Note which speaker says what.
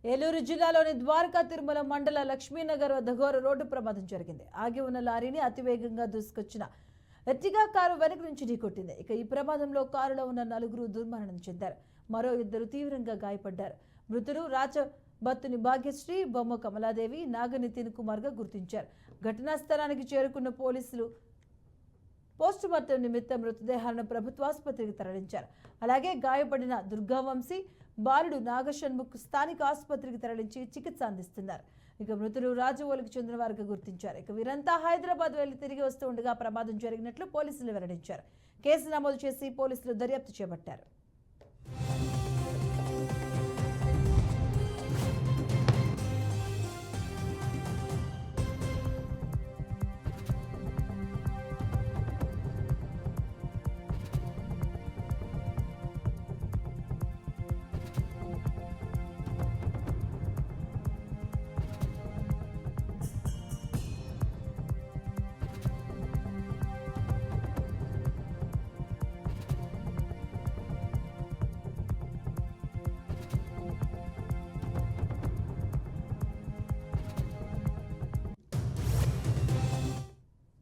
Speaker 1: ఏలూరు జిల్లాలోని ద్వారకా తిరుమల మండల లక్ష్మీనగర్ వద్ద ఘోర రోడ్డు ప్రమాదం జరిగింది. ఆగి ఉన్న లారీని అతివేగంగా దూసుకొచ్చిన ఎర్టిగా కారు వెనక నుంచి ఢీకొట్టింది. ఇక ఈ ప్రమాదంలో కారులో ఉన్న 4 దుర్మరణం చెందారు. మరో 2 తీవ్రంగా గాయపడ్డారు. మృతులు రాచబత్తుని భాగ్యశ్రీ, బొమ్మ కమలాదేవి, నాగ నితిన్ కుమార్ గా గుర్తించారు. ఘటనా స్థలానికి చేరుకున్న పోలీసులు పోస్టుమార్టం నిమిత్తం మృతదేహాలను ప్రభుత్వ ఆసుపత్రికి తరలించారు. అలాగే గాయపడిన దుర్గావంశీ, బాలుడు నాగషణ్ముఖ్ స్థానిక ఆసుపత్రికి తరలించి చికిత్స అందిస్తున్నారు. ఇక మృతులు రాజవోలుకు చెందిన వారిగా గుర్తించారు. ఇక వీరంతా హైదరాబాద్ వెళ్లి తిరిగి వస్తూ ఉండగా ప్రమాదం జరిగినట్లు పోలీసులు వెల్లడించారు. కేసు నమోదు చేసి పోలీసులు దర్యాప్తు చేపట్టారు.